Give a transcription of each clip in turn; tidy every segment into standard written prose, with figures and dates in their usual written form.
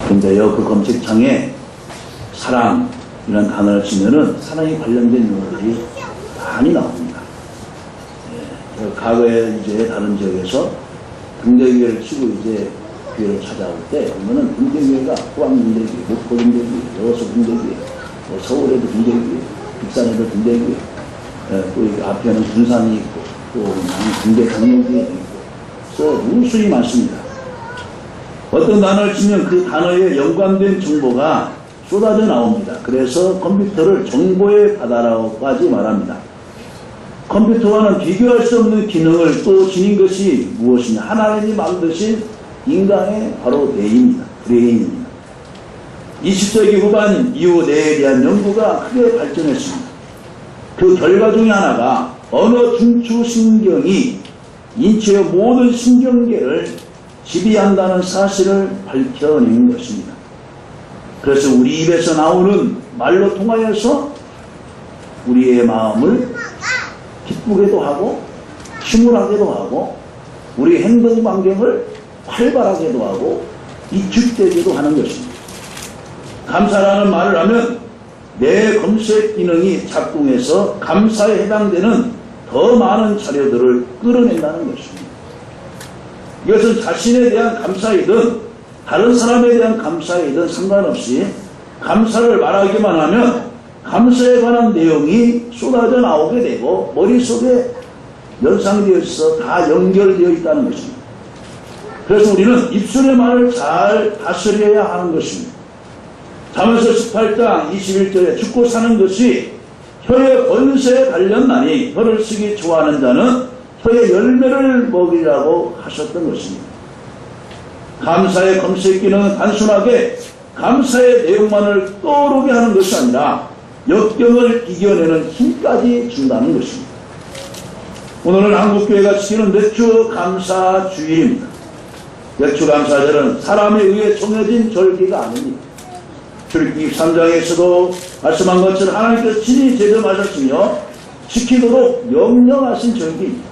근데요, 그 검색창에 사랑, 이런 단어를 치면은 사랑에 관련된 용어들이 많이 나옵니다. 예, 과거에 이제 다른 지역에서 등대교회를 치고 이제 교회를 찾아올 때 보면은 등대교회가 포항 등대교회, 목포 등대교회, 여수 등대교회, 뭐 서울에도 등대교회, 익산에도 등대교회, 또 여기 앞에는 군산이 있고 또 등대 강릉교회도 있고, 그래서 무수히 많습니다. 어떤 단어를 치면 그 단어에 연관된 정보가 쏟아져 나옵니다. 그래서 컴퓨터를 정보의 바다라고까지 말합니다. 컴퓨터와는 비교할 수 없는 기능을 또 지닌 것이 무엇이냐? 하나님이 만드신 인간의 바로 뇌입니다. 브레인입니다. 20세기 후반 이후 뇌에 대한 연구가 크게 발전했습니다. 그 결과 중에 하나가 언어 중추신경이 인체의 모든 신경계를 지배한다는 사실을 밝혀낸 것입니다. 그래서 우리 입에서 나오는 말로 통하여서 우리의 마음을 기쁘게도 하고 침울하게도 하고 우리 행동 반경을 활발하게도 하고 이축되기도 하는 것입니다. 감사라는 말을 하면 내 검색 기능이 작동해서 감사에 해당되는 더 많은 자료들을 끌어낸다는 것입니다. 이것은 자신에 대한 감사이든 다른 사람에 대한 감사이든 상관없이 감사를 말하기만 하면 감사에 관한 내용이 쏟아져 나오게 되고 머릿속에 연상되어 있어 다 연결되어 있다는 것입니다. 그래서 우리는 입술의 말을 잘 다스려야 하는 것입니다. 잠언서 18장 21절에 죽고 사는 것이 혀의 권세에 달렸나니 혀를 쓰기 좋아하는 자는 혀의 열매를 먹이라고 하셨던 것입니다. 감사의 검색 기능은 단순하게 감사의 내용만을 떠오르게 하는 것이 아니라 역경을 이겨내는 힘까지 준다는 것입니다. 오늘은 한국교회가 지키는 내추감사주일입니다. 내추감사절은 사람에 의해 정해진 절기가 아닙니다. 출애굽기 3장에서도 말씀한 것처럼 하나님께서 친히 제정하셨으며 지키도록 명령하신 절기입니다.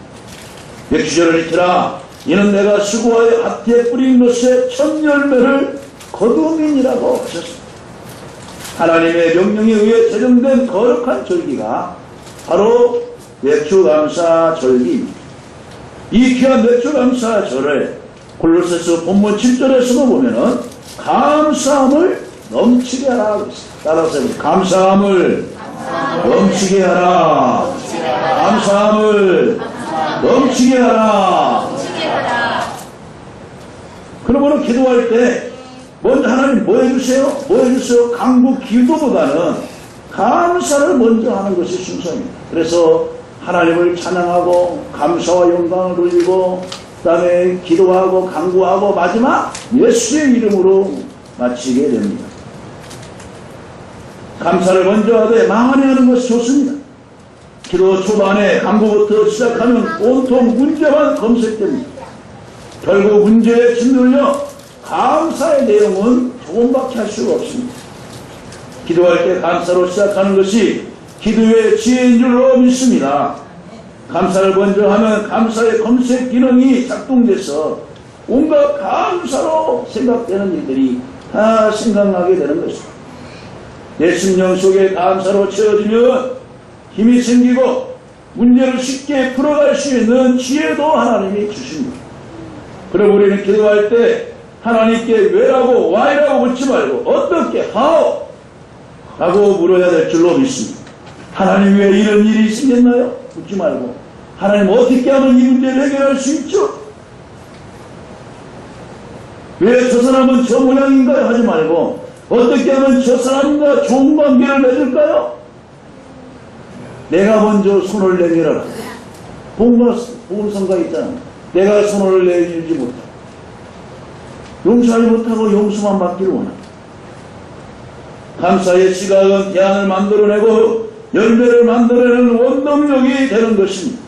맥주절을 지키라. 이는 내가 수고하여 밭에 뿌린 것의 첫 열매를 거둠이니라고 하셨습니다. 하나님의 명령에 의해 제정된 거룩한 절기가 바로 맥주감사절기입니다. 이 귀한 맥주감사절을 골로새서 본문 7절에서도 보면은 감사함을 넘치게 하라. 따라서 감사함을 넘치게 하라. 감사함을 넘치게 하라. 그러므로 기도할 때 먼저 하나님 뭐 해주세요? 뭐 해주세요? 간구 기도보다는 감사를 먼저 하는 것이 순서입니다. 그래서 하나님을 찬양하고 감사와 영광을 돌리고 그 다음에 기도하고 간구하고 마지막 예수의 이름으로 마치게 됩니다. 감사를 먼저 하되 많이 하는 것이 좋습니다. 기도 초반에 간구부터 시작하면 온통 문제만 검색됩니다. 결국 문제에 짓눌려 감사의 내용은 조금밖에 할 수가 없습니다. 기도할 때 감사로 시작하는 것이 기도의 지혜인 줄로 믿습니다. 감사를 먼저 하면 감사의 검색 기능이 작동돼서 온갖 감사로 생각되는 일들이 다 생각나게 되는 것입니다. 내 심령 속에 감사로 채워지면 힘이 생기고 문제를 쉽게 풀어갈 수 있는 지혜도 하나님이 주십니다. 그럼 우리는 기도할 때 하나님께 왜라고 why라고 묻지 말고 어떻게 how 라고 물어야 될 줄로 믿습니다. 하나님 왜 이런 일이 생겼나요? 묻지 말고 하나님 어떻게 하면 이 문제를 해결할 수 있죠? 왜 저 사람은 저 모양인가요? 하지 말고 어떻게 하면 저 사람과 좋은 관계를 맺을까요? 내가 먼저 손을 내밀어라. 보험성가 있잖아. 내가 손을 내밀지 못하고 용서하지 못하고 용서만 받기를 원합니다. 감사의 시각은 대안을 만들어내고 열매를 만들어내는 원동력이 되는 것입니다.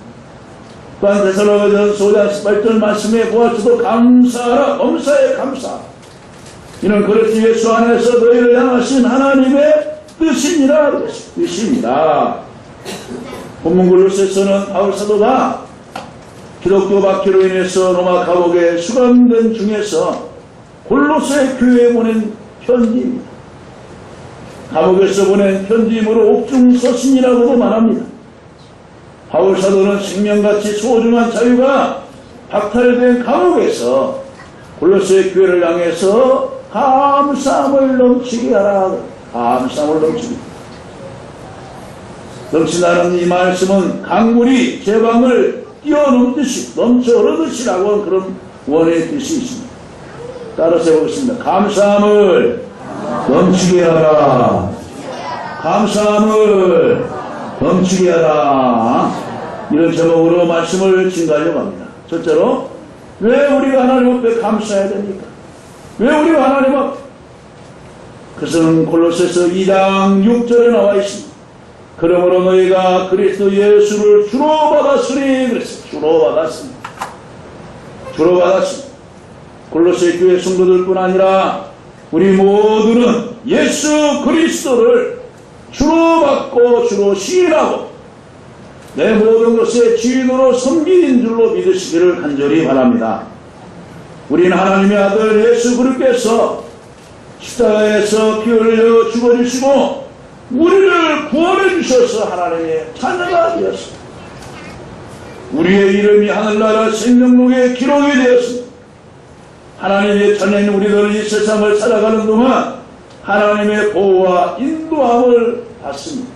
또한 데살로니가전서 5장 18절 말씀에 보아서도 감사하라. 범사에 감사. 이는 그리스도 예수 안에서 너희를 향하신 하나님의 뜻이니라. 뜻이니라. 본문 골로새서는 바울 사도가 기독교 박해로 인해서 로마 감옥에 수감된 중에서 골로새 교회에 보낸 편지입니다. 감옥에서 보낸 편지이므로 옥중서신이라고도 말합니다. 바울 사도는 생명같이 소중한 자유가 박탈된 감옥에서 골로새 교회를 향해서 감사함을 넘치게 하라. 감사함을 넘치게. 넘친다는 이 말씀은 강물이 제방을 뛰어넘듯이 넘쳐 흐르듯이라고 하는 그런 원의 뜻이 있습니다. 따라서 해보겠습니다. 감사함을 넘치게 하라. 감사함을 넘치게 하라. 이런 제목으로 말씀을 증가하려고 합니다. 첫째로, 왜 우리가 하나님 앞에 감사해야 됩니까? 왜 우리가 하나님 앞에? 그것은 골로새서 2장 6절에 나와 있습니다. 그러므로 너희가 그리스도 예수를 주로 받았으니 그랬습니다. 주로 받았습니다. 주로 받았습니다. 골로새 교회 성도들뿐 아니라 우리 모두는 예수 그리스도를 주로 받고 주로 시인하고 내 모든 것의 주인으로 섬기는 줄로 믿으시기를 간절히 바랍니다. 우리는 하나님의 아들 예수 그리스도께서 십자가에서 피 흘려 죽어주시고 우리를 구원해 주셔서 하나님의 자녀가 되었습니다. 우리의 이름이 하늘나라 생명록에 기록이 되었습니다. 하나님의 자녀인 우리들은 이 세상을 살아가는 동안 하나님의 보호와 인도함을 받습니다.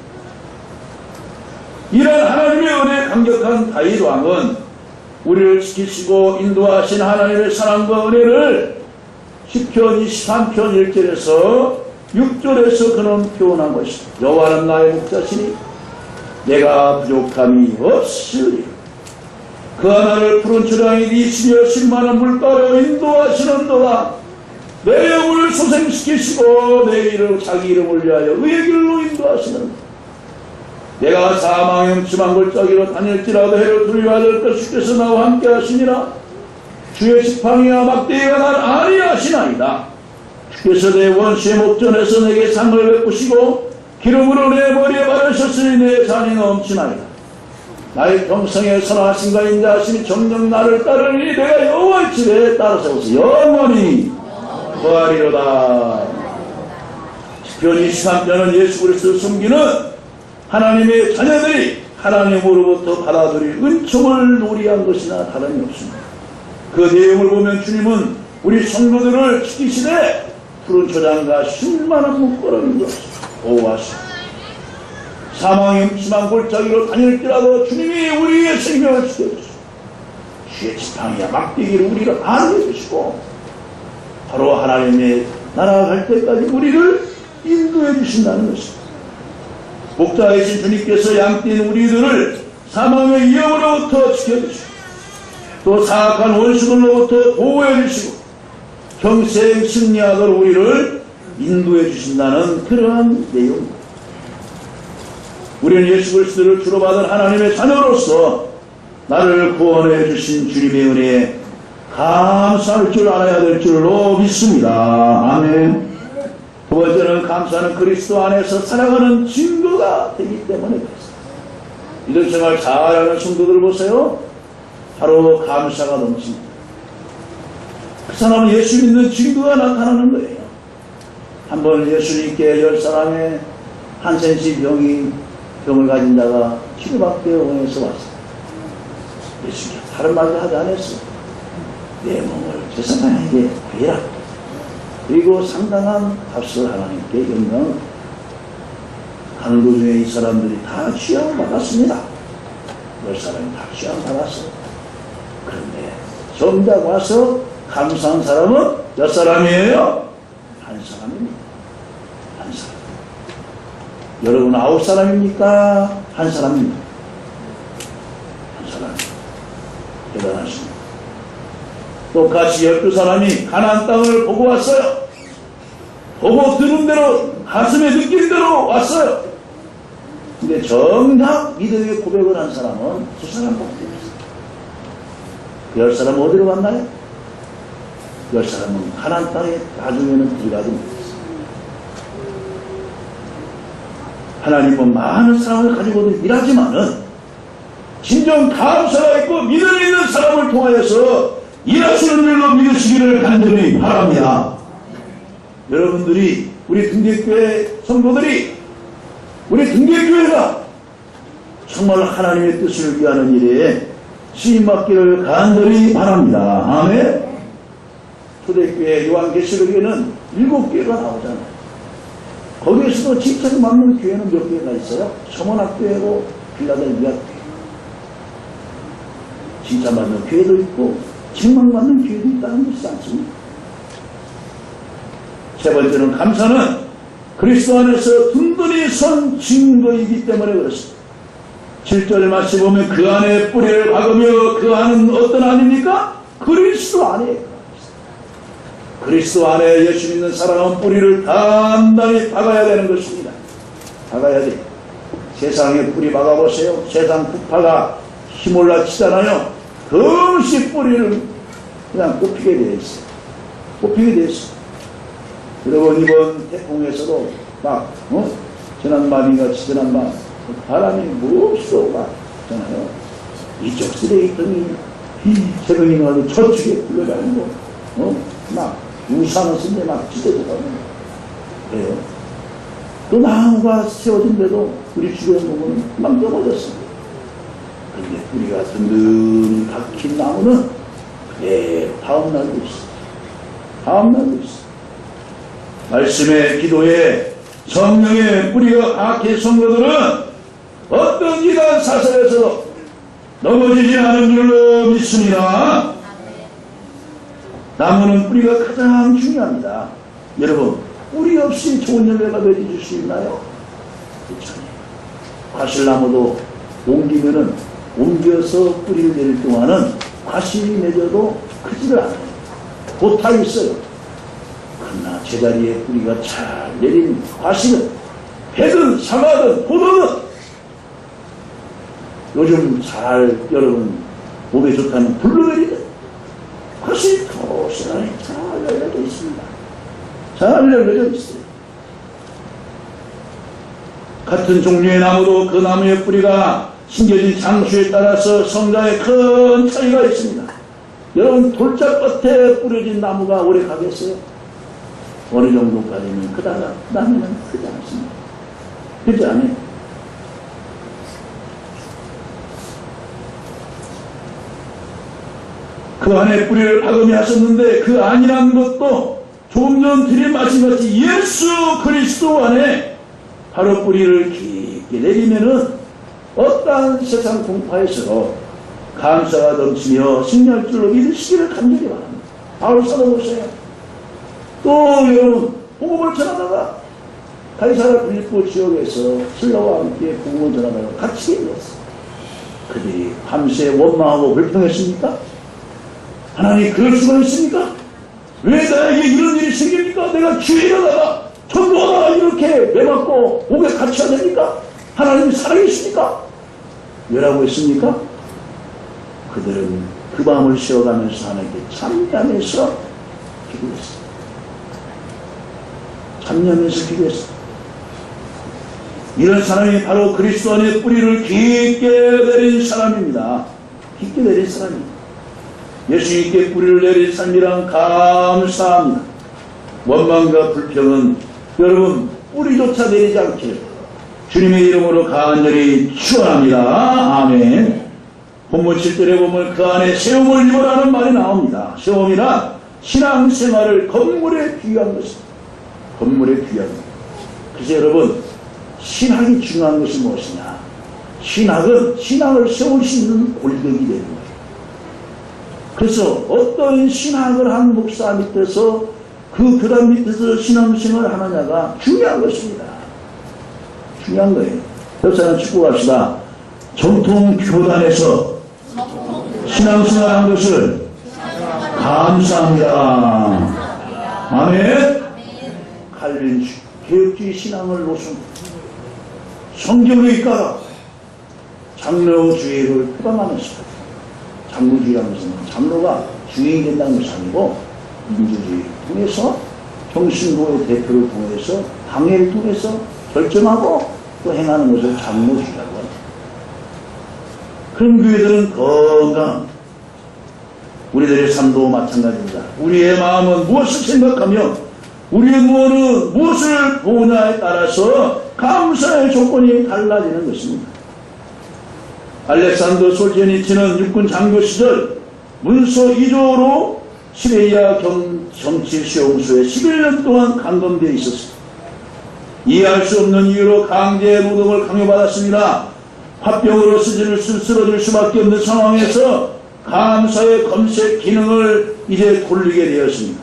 이런 하나님의 은혜에 감격한 다윗 왕은 우리를 지키시고 인도하신 하나님의 사랑과 은혜를 10편 23편 1절에서 6절에서 그는 표현한 것입니다. 여호와는 나의 목자시니 내가 부족함이 없으리라. 그가 나를 푸른 초장이 이시며 실만한 물가로 인도하시는도다. 내 영혼을 소생시키시고 내 이름 자기 이름을 위하여 의의 길로 인도하시는도다. 내가 사망의 음침한 골짜기로 다닐지라도 해를 두려워할 것 주께서 나와 함께 하시니라. 주의 지팡이와 막대기가 날 아니하시나이다. 주께서 내 원수의 목전에서 내게 상을 베푸시고 기름으로 내 머리에 바르셨으니 내 잔이 넘치나이다. 나의 평생에 선하신가 인자하심이 정녕 나를 따르니 내가 여호와의 집에 따라서 영원히 거하리로다. 시편 23편은 예수 그리스도를 숨기는 하나님의 자녀들이 하나님으로부터 받아들일 은총을 노리한 것이나 다름이 없습니다. 그 내용을 보면 주님은 우리 성도들을 지키시되 푸른 초장과 쉴만한 목걸음으로 보호하시고 사망의 음침한 골짜기로 다닐지라도 주님이 우리의 생명을 지켜주시고 주의 지팡이와 막대기를 우리를 안게 해주시고 바로 하나님의 나라 갈 때까지 우리를 인도해 주신다는 것입니다. 목자이신 주님께서 양떼인 우리들을 사망의 위험으로부터 지켜주시고 또 사악한 원수들로부터 보호해 주시고 평생 승리하도록 우리를 인도해 주신다는 그러한 내용입니다. 우리는 예수 그리스도를 주로 받은 하나님의 자녀로서 나를 구원해 주신 주님의 은혜에 감사할 줄 알아야 될 줄로 믿습니다. 아멘. 두 번째는 감사는 그리스도 안에서 살아가는 증거가 되기 때문에 그렇습니다. 믿음 생활 잘하는 성도들 보세요. 바로 감사가 넘칩니다. 그 사람은 예수 믿는 증거가 나타나는 거예요. 한번 예수님께 10사람의 한센시 병을 가진 자가 치료받게 원해서 왔어요. 예수님 다른 말도 하지 않았어요. 내 몸을 제사장에게 드리라. 그리고 상당한 값을 하나님께 영광. 가는 도중에 이 사람들이 다 취향받았습니다. 10사람이 다 취향받았어요. 그런데 정작 와서 감사한 사람은 몇 사람이에요? 한 사람입니다. 한 사람. 여러분 9사람입니까? 한 사람입니다. 한 사람. 대단하십니다. 똑같이 12사람이 가나안 땅을 보고 왔어요. 보고 들은 대로 가슴에 느낀 대로 왔어요. 근데 정작 믿음의 고백을 한 사람은 2사람밖에 없어요. 10사람은 어디로 갔나요? 10사람은 가나안 땅에 나중에는 들어가지 못했어요. 하나님은 많은 사람을 가지고도 일하지만은 진정 감사가 있고 믿음이 있는 사람을 통하여서 일하시는 일로 믿으시기를 간절히 바랍니다. 여러분들이, 우리 등대교회 성도들이, 우리 등대교회가 정말 하나님의 뜻을 위하는 일에 쓰임받기를 간절히 바랍니다. 아멘. 초대교회 요한계시록에는 7교회가 나오잖아요. 거기에서도 칭찬받는 교회는 몇 개가 있어요? 서문학교회고 빌라델비아 교회. 칭찬받는 교회도 있고 책망받는 교회도 있다는 것이지 않습니까? 세 번째는 감사는 그리스도 안에서 든든히 선 증거이기 때문에 그렇습니다. 7절 말씀 보면 그 안에 뿌리를 박으며 그 안은 어떤 안입니까? 그리스도 안에. 그리스도 안에 예수 믿는 사람은 뿌리를 단단히 박아야 되는 것입니다. 박아야 돼. 세상에 뿌리 박아보세요. 세상 부파가 힘올라 치잖아요. 금시 뿌리를 그냥 꼽히게 되어 있어요. 꼽히게 되어 있어요. 여러분, 이번 태풍에서도 막, 지난밤인가 지난밤, 바람이 몹시도 막, 있잖아요. 이쪽 쓰레기통이 새벽에 나와도 저쪽에 굴러다니고, 막, 우산을 쓴데 막 찢어져가는 거예요. 그래요. 또 나무가 세워진데도 우리 주변 보면 막 넘어졌습니다. 그런데 우리가 든든히 박힌 나무는 그대로 다음날도 있어. 다음날도 있어. 말씀의 기도에 성령의 뿌리가 박힌 성도들은 어떤 이단 사설에서도 넘어지지 않은 줄로 믿습니다. 나무는 뿌리가 가장 중요합니다. 여러분, 뿌리 없이 좋은 열매가 맺어질 수 있나요? 그렇잖아요. 과실나무도 옮겨서 뿌리를 내릴 동안은 과실이 맺어도 크지를 않아요. 곧 다 있어요. 그러나 제자리에 뿌리가 잘 내린 과실은 배든 사과든 포도든 요즘 잘 여러분 몸에 좋다는 블루베리든 과실이 고스란히 잘 열려져 있습니다. 잘 열려져 있어요. 같은 종류의 나무도 그 나무의 뿌리가 심겨진 장소에 따라서 성장에 큰 차이가 있습니다. 여러분, 돌짝밭에 뿌려진 나무가 오래 가겠어요? 어느 정도까지는 크다가 그 다음에는 크지 않습니다. 그렇지 않아요? 그 안에 뿌리를 박음이 하셨는데 그 안이라는 것도 조금 전 드린 말씀같이 예수 그리스도 안에 바로 뿌리를 깊게 내리면은 어떠한 세상 공파에서도 감사가 넘치며 승리할 줄로 믿으시기를 간절히 바랍니다. 바울 사도 보세요. 또 여러분, 복음을 전하다가 가이사랴 빌립보 지역에서 신라와 함께 복음을 전하다가 갇히게 되었어요. 그들이 밤새 원망하고 불평했습니까? 하나님, 그럴 수가 있습니까? 왜 나에게 이런 일이 생깁니까? 내가 주에 일어나가 전도하다가 이렇게 매맞고 목에 갇혀야 됩니까? 하나님이 살아계십니까? 왜라고 했습니까? 그들은 그 밤을 쉬어가면서 하나님께 참여하면서 기도했습니다. 참여하면서 기도했습니다. 이런 사람이 바로 그리스도 안에 뿌리를 깊게 내린 사람입니다. 깊게 내린 사람입니다. 예수님께 뿌리를 내린 삶이란 감사합니다. 원망과 불평은 여러분 뿌리조차 내리지 않기를 주님의 이름으로 간절히 축원합니다. 아멘. 본문 7절에 보면 그 안에 세움을 입으라는 말이 나옵니다. 세움이란 신앙생활을 건물에 비유한 것입니다. 건물에 비유한 것. 그래서 여러분, 신학이 중요한 것이 무엇이냐? 신학은 신앙을 세울 수 있는 골격이 되는 거예요. 그래서 어떤 신학을 한 목사 밑에서 그 교단 밑에서 신앙생활을 하느냐가 중요한 것입니다. 중요한 거예요. 옆사람 짚고 갑시다. 정통 교단에서 신앙생활 한 것을 감사합니다. 아멘. 칼빈 개혁주의 신앙을 놓습니다. 성경에 있다가 장로주의를 표방하면서 장로주의라는 것은 장로가 주인이 된다는 것이 아니고 민주주의 통해서 평신도의 대표를 통해서 당회를 통해서 결정하고 또 행하는 것을 장로주의라고 합니다. 그런 교회들은 건강 우리들의 삶도 마찬가지입니다. 우리의 마음은 무엇을 생각하며 우리의 무언은 무엇을 보느냐에 따라서 감사의 조건이 달라지는 것입니다. 알렉산더 솔제니치는 육군 장교 시절 문서 2조로 시베리아 정치 수용소에 11년 동안 감금되어 있었습니다. 이해할 수 없는 이유로 강제 노동을 강요받았습니다. 화병으로 쓰러질 수밖에 없는 상황에서 감사의 검색 기능을 이제 돌리게 되었습니다.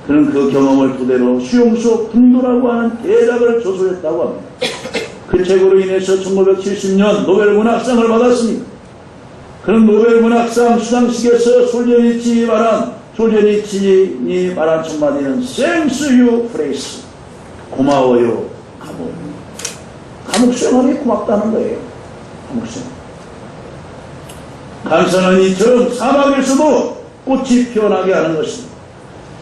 그는 그 경험을 토대로 수용소 분노라고 하는 대작을 조소했다고 합니다. 그 책으로 인해서 1970년 노벨 문학상을 받았습니다. 그는 노벨 문학상 수상식에서 솔제니친이 말한 첫마디는 Thanks you, praise. 고마워요, 감옥. 감옥 수행하기 고맙다는 거예요. 감옥 수행. 감사는 이처럼 사막에서도 꽃이 피어나게 하는 것입니다.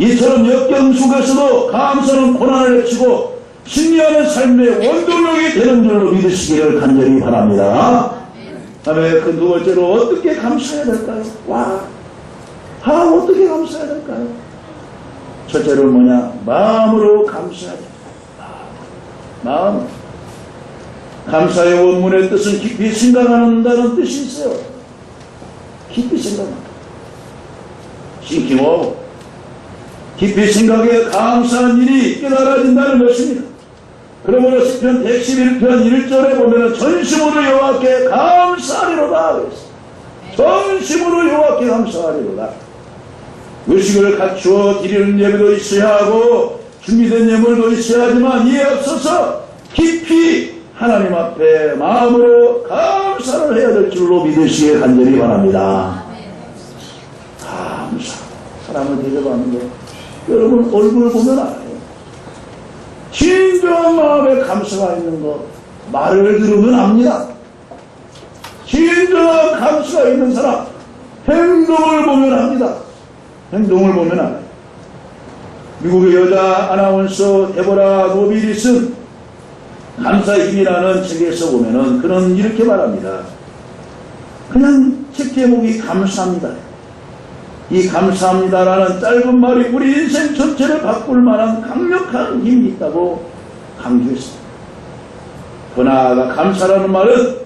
이처럼 역경 속에서도 감사는 고난을 헤치고 승리하는 삶의 원동력이 되는 줄로 믿으시기를 간절히 바랍니다. 다음에 그 두 번째로 어떻게 감사해야 될까요? 어떻게 감사해야 될까요? 첫째로 뭐냐? 마음으로 감사해야 됩니다. 마음. 감사의 원문의 뜻은 깊이 생각한다는 뜻이 있어요. 깊이 생각한다. 싱킹하고 깊이 생각해 감사한 일이 깨달아진다는 것입니다. 그러므로 시편 111편 1절에 보면 전심으로 여호와께 감사하리로다 그랬어요. 전심으로 여호와께 감사하리로다. 의식을 갖추어 드리는 예배도 있어야 하고 준비된 예물도 있어야 하지만 이에 앞서서 깊이 하나님 앞에 마음으로 감사를 해야 될 줄로 믿으시길 간절히 바랍니다. 감사. 사람을 대접하는 거 여러분 얼굴 보면 알아요. 진정한 마음에 감사가 있는 것 말을 들으면 압니다. 진정한 감사가 있는 사람 행동을 보면 압니다. 행동을 보면 알아요. 미국의 여자 아나운서 데보라 노빌이 쓴 감사의 힘이라는 책에서 보면은 그는 이렇게 말합니다. 그냥 책 제목이 감사합니다. 이 감사합니다라는 짧은 말이 우리 인생 전체를 바꿀 만한 강력한 힘이 있다고 강조했습니다. 더 나아가 감사라는 말은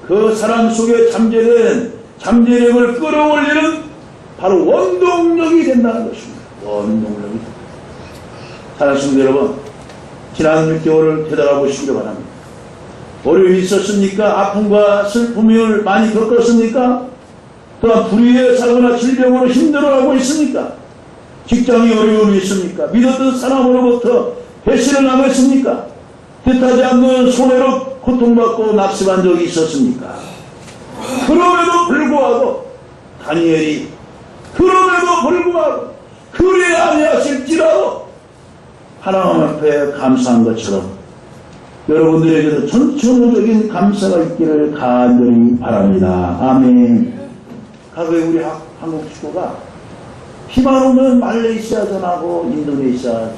그 사람 속에 잠재된 잠재력을 끌어올리는 바로 원동력이 된다는 것입니다. 원동력이. 사랑하는 여러분, 지난 6개월을 되돌아보시기를 바랍니다. 어려움이 있었습니까? 아픔과 슬픔을 많이 겪었습니까? 또한 불의에 살거나 질병으로 힘들어하고 있습니까? 직장이 어려움이 있습니까? 믿었던 사람으로부터 배신을 당했습니까? 뜻하지 않는 손해로 고통받고 낙심한 적이 있었습니까? 그럼에도 불구하고 다니엘이 그리 아니하실지라도 하나님 앞에 감사한 것처럼 여러분들에게도 전천후적인 감사가 있기를 간절히 바랍니다. 아멘. 과거에 우리 한국 축구가 비만 오면 말레이시아전하고 인도네시아 전할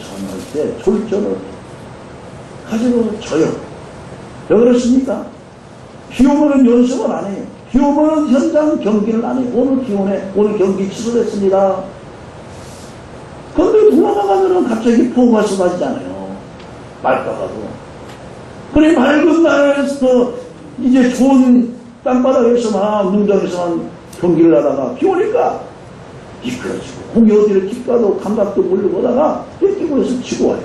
때 졸전을 가지고 져요. 왜 그렇습니까? 비 오면 연습을 안 해요. 비 오면 현장 경기를 안 해요. 오늘 경기 취소됐습니다. 그런데 돌아가면은 갑자기 폭우가 쏟아지잖아요. 말까가도. 그래 맑은 날에서 이제 좋은 땅바닥에서만 농장에서만 경기를 하다가 비 오니까 미끄러지고 공이 어디를 킥가도 감각도 모르고 오다가 뺏기고 해서 지고 와요.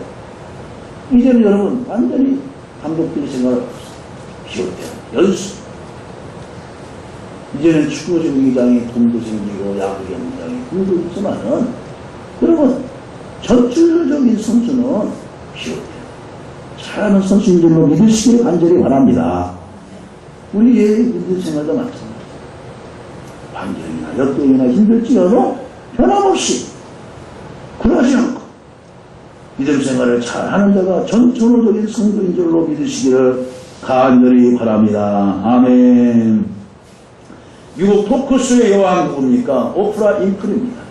이제는 여러분 완전히 감독들이 생각을 하고 있어요. 비 올 때 연습. 이제는 축구 경기장에 돈도 생기고 야구 경기장에 돈도 있지만은 여러분 전술적인 선수는 비 올 때 잘하는 선수인 줄로 믿으시길 간절히 바랍니다. 우리의 믿음 생활도 마찬가지입니다. 환경이나 역경이나 힘들지라도 변함없이 굴하지 않고 믿음 생활을 잘하는 자가 전천후적인 성도인 줄로 믿으시기를 간절히 바랍니다. 아멘. 미국 토크쇼의 여왕 누굽니까? 오프라 윈프리입니다.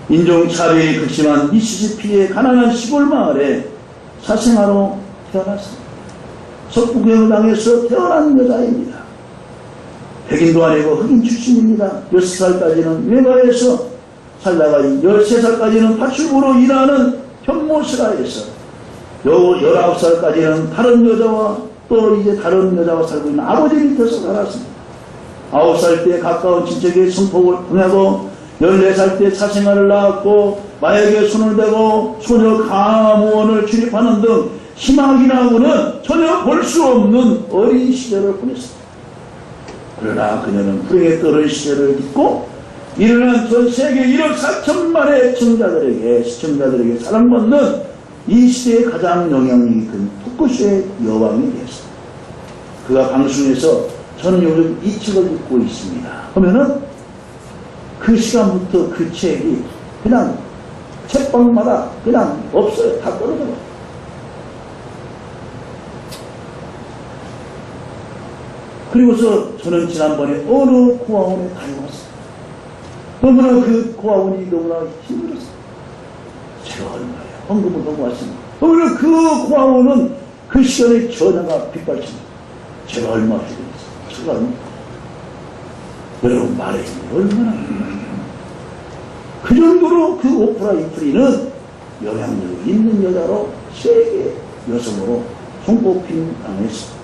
인종차별이 극심한 미시시피의 가난한 시골 마을에 사생아로 태어났습니다. 석부경을 당해서 태어난 여자입니다. 백인도 아니고 흑인 출신입니다. 6살까지는 외가에서 살다가 13살까지는 파출부로 일하는 현모스라에서 19살까지는 다른 여자와 또 이제 다른 여자와 살고 있는 아버지 밑에서 살았습니다. 9살 때 가까운 친척의 성폭을 당하고 14살 때 사생활을 낳았고 마약에 손을 대고 소녀 강화원을 출입하는 등 희망이라고는 전혀 볼 수 없는 어린 시절을 보냈습니다. 그러나 그녀는 불행에 떨어진 시절을 잊고 일어난 전 세계 1억 4천만의 시청자들에게 사랑받는 이 시대에 가장 영향력이 큰 토크쇼의 여왕이 되었습니다. 그가 방송에서 저는 요즘 이 책을 읽고 있습니다 하면은 그 시간부터 그 책이 그냥 책방마다 그냥 없어요. 다 떨어져요. 그리고서 저는 지난번에 어느 고아원에 다녀왔어요. 너무나 그 고아원이 너무나 힘들었어요. 제가 얼마예요? 헌금을 하고 왔습니다. 너무나 그 고아원은 그 시간에 전화가 빗발칩니다. 제가 얼마 드리겠어요? 제가 얼마? 여러분 말의 힘이 얼마나 그 정도로 그 오프라 윈프리는 영향력 있는 여자로 세계 여성으로 손꼽힌 당했습니다.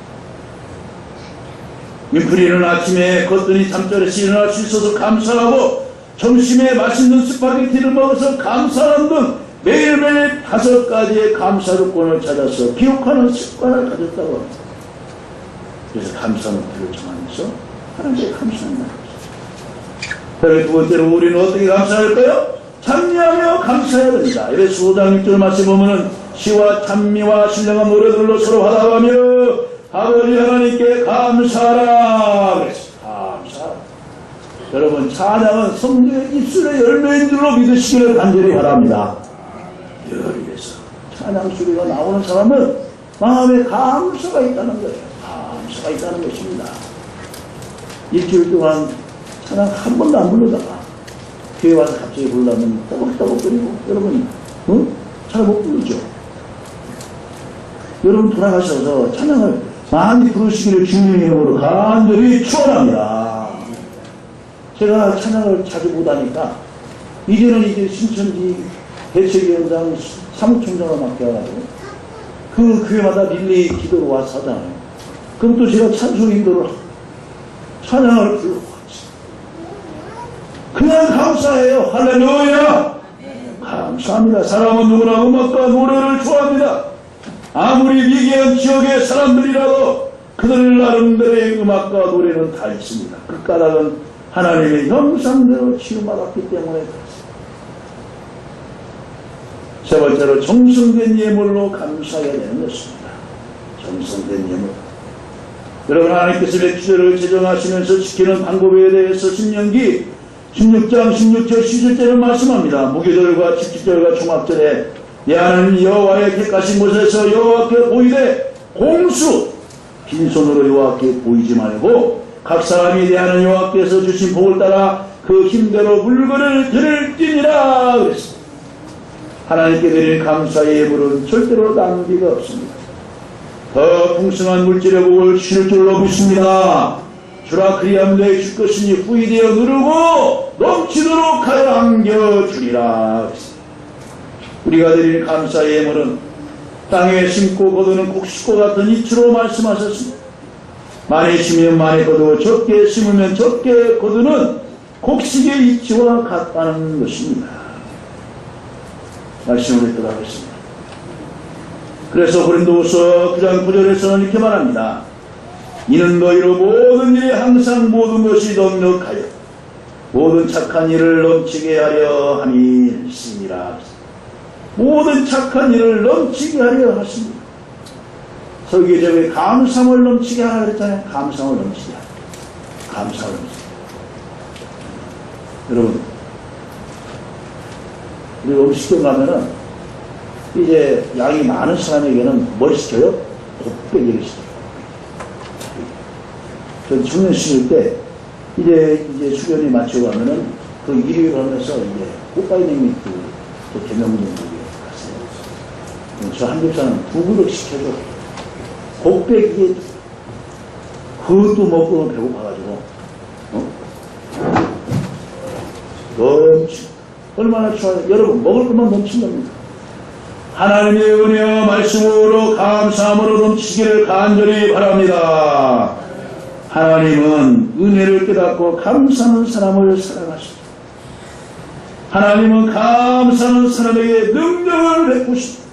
윈프리는 아침에 걷더니 잠자리에서 일어날 수 있어서 감사하고 점심에 맛있는 스파게티를 먹어서 감사하는 등 매일매일 5가지의 감사 조건을 찾아서 기억하는 습관을 가졌다고 합니다. 그래서 감사 노트를 정하면서 하나님께 감사한다. 두 번째로 우리는 어떻게 감사할까요? 찬미하며 감사해야 됩니다. 에베소 5장 6절 말씀 보면은 시와 찬미와 신령한 노래들로 서로 화답하며 아버지 하나님께 감사하라. 감사하라. 여러분 찬양은 성령의 입술의 열매인 줄로 믿으시기를 간절히 바랍니다. 열의에서 찬양 소리가 나오는 사람은 마음에 감사가 있다는 거예요. 감사가 있다는 것입니다. 일주일 동안 찬양 한 번도 안 부르다가 교회 와서 갑자기 부르려면 떠벅떠벅거리고 여러분 잘 못 부르죠. 여러분 돌아가셔서 찬양을 많이 부르시기를 주님의 이름으로 간절히 축원합니다. 제가 찬양을 자주 못하니까 이제는 이제 신천지 대책위원장 사무총장을 맡겨가지고 그 교회마다 릴레이 기도로 와서 하잖아요. 그럼 또 제가 찬송 인도를 찬양을 불러고 그냥 감사해요. 할렐루야. 감사합니다. 사람은 누구나 음악과 노래를 좋아합니다. 아무리 미개한 지역의 사람들이라도 그들 나름대로의 음악과 노래는 다 있습니다. 그 까닭은 하나님의 형상대로 치유받았기 때문에 그렇습니다. 세 번째로 정성된 예물로 감사해야 되는 것입니다. 정성된 예물. 여러분 하나님께서 맥주제를 제정하시면서 지키는 방법에 대해서 신명기 16장 16절 17절을 말씀합니다. 무교절과 집집절과 종합절에 내 하나님 여호와의 객가신 곳에서 여호와께 보이되 공수 빈손으로 여호와께 보이지 말고 각 사람이 내 하나님 여호와께서 주신 복을 따라 그 힘대로 물건을 드릴지니라 그랬습니다. 하나님께 드리는 감사의 예물은 절대로 낭비가 없습니다. 더 풍성한 물질의 복을 주실 줄로 믿습니다. 주라 그리하면 너희 줄 것이니 후이되어 누르고 넘치도록 하여 안겨주리라. 우리가 드리는 감사의 예물은 땅에 심고 거두는 곡식과 같은 이치로 말씀하셨습니다. 많이 심으면 많이 거두고 적게 심으면 적게 거두는 곡식의 이치와 같다는 것입니다. 말씀을 읽도록 하겠습니다. 그래서 고린도후서 9장 9절에서는 이렇게 말합니다. 이는 너희로 모든 일에 항상 모든 것이 넉넉하여 모든 착한 일을 넘치게 하려 함이니라. 모든 착한 일을 넘치게 하려 하십니다. 설교제에 감상을 넘치게 하라 그랬잖아요. 감상을 넘치게 하라. 감상을 넘치게 하라. 여러분 우리 음식점 가면은 이제 양이 많은 사람에게는 뭘 시켜요? 곱빼기를 시켜요. 전 청년 시절 때 이제 수련이 마치고 가면은 그 일을 하면서 이제 꽃바이냉이 그 개명동에 갔어요. 저 한국사는 2그릇 시켜줘. 곱빼기에 그것도 먹고는 배고파가지고 넘치고 얼마나 좋아요. 여러분 먹을 것만 넘친 겁니다. 하나님의 은혜와 말씀으로 감사함으로 넘치기를 간절히 바랍니다. 하나님은 은혜를 깨닫고 감사하는 사람을 사랑하십니다. 하나님은 감사하는 사람에게 능력을 베푸십니다.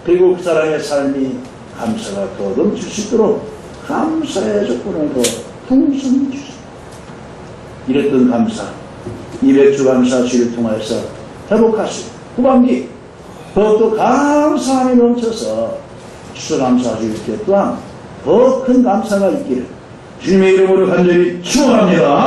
그리고 그 사람의 삶이 감사가 더 넘칠 수 있도록 감사의 조건을 더 풍성히 주십니다. 이랬던 감사, 200주 감사주를 통해서 회복하시고 후반기 더욱더 감사함이 넘쳐서 추수감사주일 때 또한 더 큰 감사가 있기를 주님의 이름으로 간절히 축원합니다.